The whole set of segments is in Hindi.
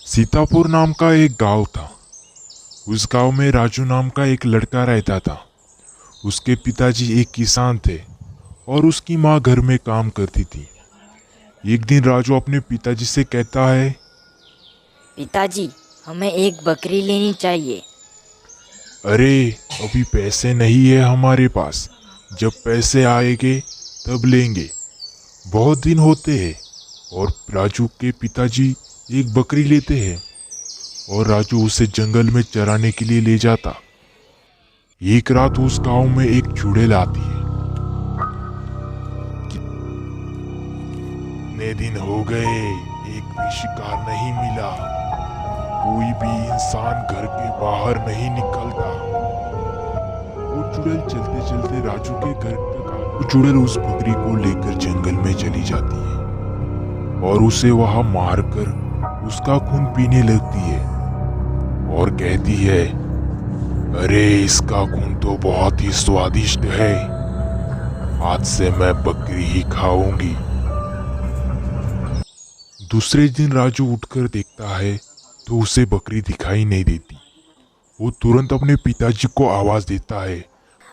सीतापुर नाम का एक गांव था। उस गांव में राजू नाम का एक लड़का रहता था। उसके पिताजी एक किसान थे और उसकी माँ घर में काम करती थी। एक दिन राजू अपने पिताजी से कहता है, पिताजी, हमें एक बकरी लेनी चाहिए। अरे अभी पैसे नहीं है हमारे पास, जब पैसे आएंगे तब लेंगे। बहुत दिन होते हैं और राजू के पिताजी एक बकरी लेते हैं और राजू उसे जंगल में चराने के लिए ले जाता। एक रात उस गांव में एक चुड़ैल आती है। कितने दिन हो गए, एक भी शिकार नहीं मिला, कोई भी इंसान घर के बाहर नहीं निकलता। वो चुड़ैल चलते चलते राजू के घर तक वो चुड़ैल उस बकरी को लेकर जंगल में चली जाती है और उसे वहां मारकर उसका खून पीने लगती है और कहती है, अरे इसका खून तो बहुत ही स्वादिष्ट है, आज से मैं बकरी ही खाऊंगी। दूसरे दिन राजू उठकर देखता है तो उसे बकरी दिखाई नहीं देती। वो तुरंत अपने पिताजी को आवाज देता है,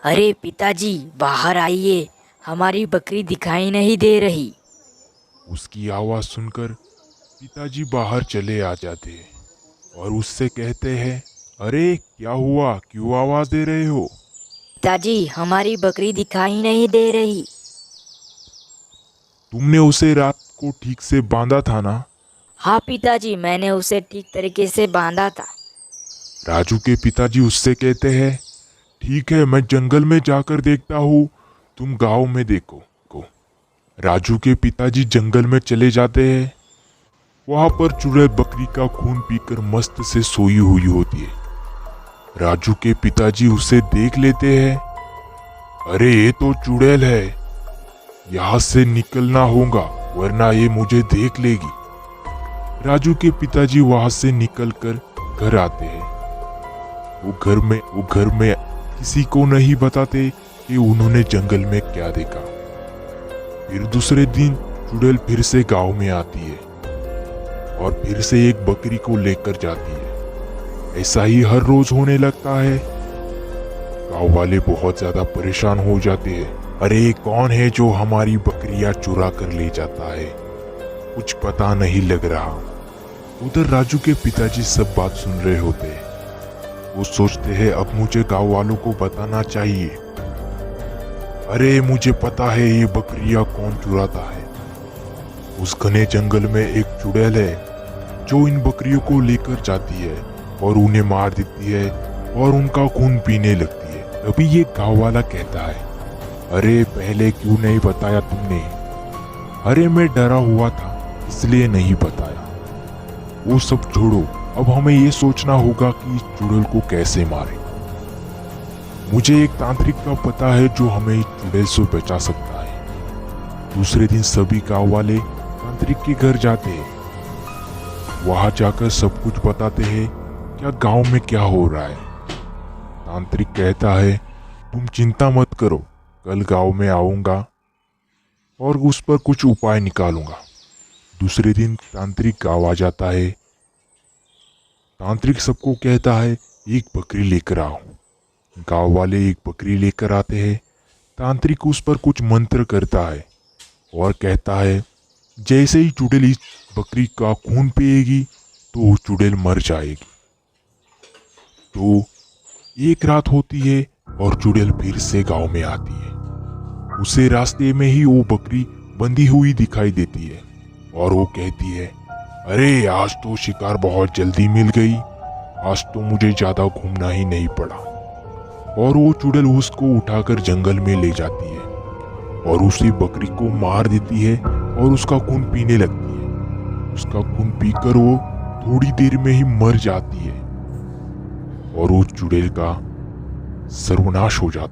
अरे पिताजी, बाहर आइए, हमारी बकरी दिखाई नहीं दे रही। उसकी आवाज सुनकर पिताजी बाहर चले आ जाते हैं और उससे कहते हैं, अरे क्या हुआ, क्यों आवाज दे रहे हो? पिताजी, हमारी बकरी दिखाई नहीं दे रही। तुमने उसे रात को ठीक से बांधा था ना? हाँ पिताजी, मैंने उसे ठीक तरीके से बांधा था। राजू के पिताजी उससे कहते हैं, ठीक है मैं जंगल में जाकर देखता हूँ, तुम गांव में देखो को। राजू के पिताजी जंगल में चले जाते हैं। वहां पर चुड़ैल बकरी का खून पीकर मस्त से सोई हुई होती है। राजू के पिताजी उसे देख लेते हैं। अरे ये तो चुड़ैल है, यहाँ से निकलना होगा वरना ये मुझे देख लेगी। राजू के पिताजी वहां से निकलकर घर आते हैं। वो घर में किसी को नहीं बताते कि उन्होंने जंगल में क्या देखा। फिर दूसरे दिन चुड़ैल फिर से गांव में आती है और फिर से एक बकरी को लेकर जाती है। ऐसा ही हर रोज होने लगता है। गांव वाले बहुत ज्यादा परेशान हो जाते हैं। अरे कौन है जो हमारी बकरियां चुरा कर ले जाता है, कुछ पता नहीं लग रहा। उधर राजू के पिताजी सब बात सुन रहे होते हैं। वो सोचते हैं अब मुझे गांव वालों को बताना चाहिए। अरे मुझे पता है ये बकरियां कौन चुराता है। उस घने जंगल में एक चुड़ैल है जो इन बकरियों को लेकर जाती है और उन्हें मार देती है और उनका खून पीने लगती है। तभी ये गांव वाला कहता है, अरे पहले क्यों नहीं बताया तुमने? अरे मैं डरा हुआ था इसलिए नहीं बताया। वो सब छोड़ो, अब हमें ये सोचना होगा कि इस चुड़ैल को कैसे मारें। मुझे एक तांत्रिक का पता है जो हमें इस चुड़ैल से बचा सकता है। दूसरे दिन सभी गांव वाले तांत्रिक के घर जाते हैं। वहां जाकर सब कुछ बताते हैं क्या गांव में क्या हो रहा है। तांत्रिक कहता है, तुम चिंता मत करो, कल गांव में आऊंगा और उस पर कुछ उपाय निकालूंगा। दूसरे दिन तांत्रिक गांव आ जाता है। तांत्रिक सबको कहता है, एक बकरी लेकर आओ। गांव वाले एक बकरी लेकर आते हैं। तांत्रिक उस पर कुछ मंत्र करता है और कहता है, जैसे ही चुड़ैल इस बकरी का खून पिएगी तो वो चुड़ैल मर जाएगी। तो एक रात होती है और चुड़ैल फिर से गांव में आती है। उसे रास्ते में ही वो बकरी बंधी हुई दिखाई देती है और वो कहती है, अरे आज तो शिकार बहुत जल्दी मिल गई, आज तो मुझे ज्यादा घूमना ही नहीं पड़ा। और वो चुड़ैल उसको उठाकर जंगल में ले जाती है और उसी बकरी को मार देती है और उसका खून पीने लगती है। उसका खून पीकर वो थोड़ी देर में ही मर जाती है और वो चुड़ैल का सर्वनाश हो जाता है।